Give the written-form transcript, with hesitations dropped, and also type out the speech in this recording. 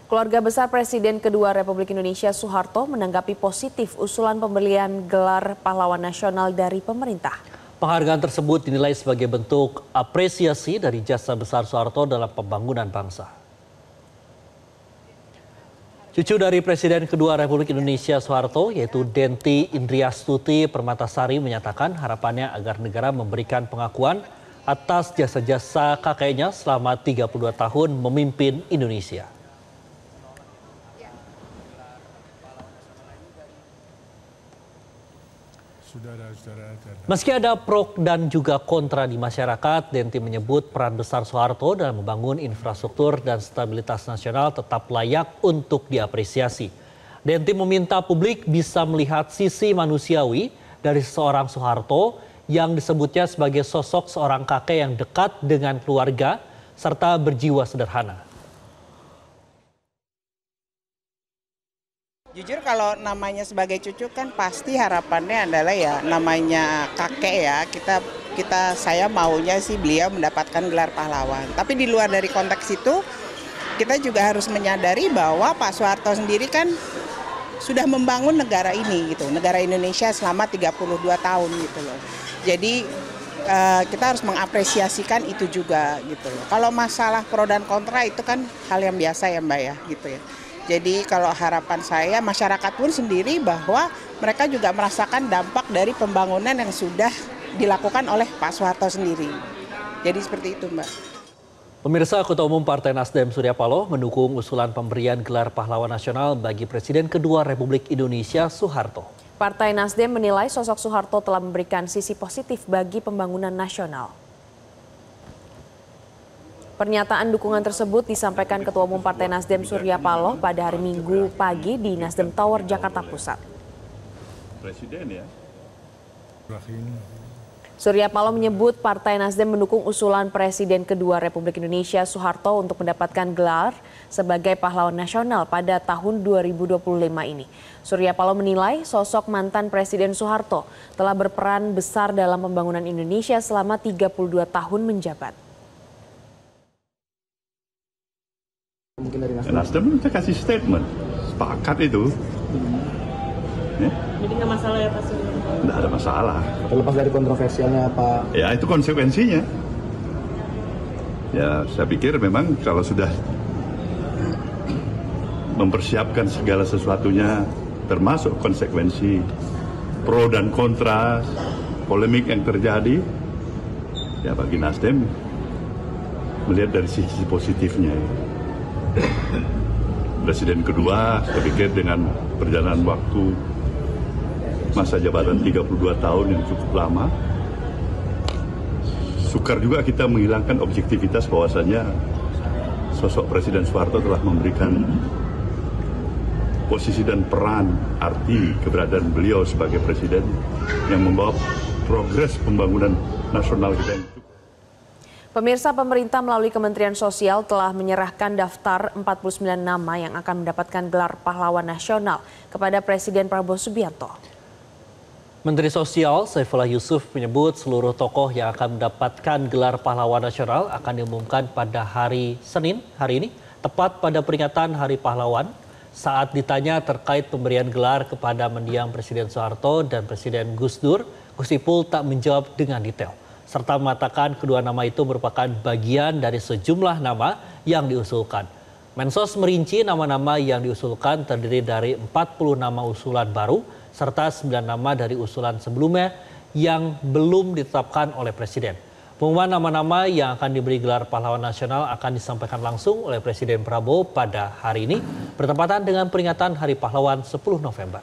Keluarga besar Presiden kedua Republik Indonesia Soeharto menanggapi positif usulan pemberian gelar pahlawan nasional dari pemerintah. Penghargaan tersebut dinilai sebagai bentuk apresiasi dari jasa besar Soeharto dalam pembangunan bangsa. Cucu dari Presiden kedua Republik Indonesia Soeharto, yaitu Denti Indriastuti Permatasari, menyatakan harapannya agar negara memberikan pengakuan atas jasa-jasa kakeknya selama 32 tahun memimpin Indonesia. Meski ada pro dan juga kontra di masyarakat, Denti menyebut peran besar Soeharto dalam membangun infrastruktur dan stabilitas nasional tetap layak untuk diapresiasi. Denti meminta publik bisa melihat sisi manusiawi dari seorang Soeharto yang disebutnya sebagai sosok seorang kakek yang dekat dengan keluarga serta berjiwa sederhana. Jujur kalau namanya sebagai cucu kan pasti harapannya adalah ya namanya kakek ya, saya maunya sih beliau mendapatkan gelar pahlawan. Tapi di luar dari konteks itu kita juga harus menyadari bahwa Pak Soeharto sendiri kan sudah membangun negara ini gitu, negara Indonesia selama 32 tahun gitu loh. Jadi kita harus mengapresiasikan itu juga gitu loh. Kalau masalah pro dan kontra itu kan hal yang biasa ya Mbak ya gitu ya. Jadi kalau harapan saya masyarakat pun sendiri bahwa mereka juga merasakan dampak dari pembangunan yang sudah dilakukan oleh Pak Soeharto sendiri. Jadi seperti itu Mbak. Pemirsa, Ketua Umum Partai Nasdem Surya Paloh mendukung usulan pemberian gelar pahlawan nasional bagi Presiden kedua Republik Indonesia Soeharto. Partai Nasdem menilai sosok Soeharto telah memberikan sisi positif bagi pembangunan nasional. Pernyataan dukungan tersebut disampaikan Ketua Umum Partai Nasdem Surya Paloh pada hari Minggu pagi di Nasdem Tower, Jakarta Pusat. Presiden ya. Surya Paloh menyebut Partai Nasdem mendukung usulan Presiden kedua Republik Indonesia Soeharto untuk mendapatkan gelar sebagai pahlawan nasional pada tahun 2025 ini. Surya Paloh menilai sosok mantan Presiden Soeharto telah berperan besar dalam pembangunan Indonesia selama 32 tahun menjabat. Mungkin dari Nasdem kita kasih statement, sepakat itu. Jadi nggak masalah ya Pak Surya? Nggak ada masalah. Terlepas dari kontroversialnya Pak? Ya itu konsekuensinya. Ya saya pikir memang kalau sudah mempersiapkan segala sesuatunya termasuk konsekuensi pro dan kontra, polemik yang terjadi, ya bagi Nasdem melihat dari sisi positifnya. Presiden kedua, saya pikir dengan perjalanan waktu masa jabatan 32 tahun yang cukup lama, sukar juga kita menghilangkan objektivitas bahwasannya sosok Presiden Soeharto telah memberikan posisi dan peran arti keberadaan beliau sebagai presiden yang membawa progres pembangunan nasional kita yang cukup. Pemirsa, pemerintah melalui Kementerian Sosial telah menyerahkan daftar 49 nama yang akan mendapatkan gelar pahlawan nasional kepada Presiden Prabowo Subianto. Menteri Sosial Saifullah Yusuf menyebut seluruh tokoh yang akan mendapatkan gelar pahlawan nasional akan diumumkan pada hari Senin hari ini, tepat pada peringatan Hari Pahlawan. Saat ditanya terkait pemberian gelar kepada mendiang Presiden Soeharto dan Presiden Gus Dur, Gus Ipul tak menjawab dengan detail, serta mengatakan kedua nama itu merupakan bagian dari sejumlah nama yang diusulkan. Mensos merinci nama-nama yang diusulkan terdiri dari 40 nama usulan baru, serta 9 nama dari usulan sebelumnya yang belum ditetapkan oleh Presiden. Pengumuman nama-nama yang akan diberi gelar pahlawan nasional akan disampaikan langsung oleh Presiden Prabowo pada hari ini, bertepatan dengan peringatan Hari Pahlawan 10 November.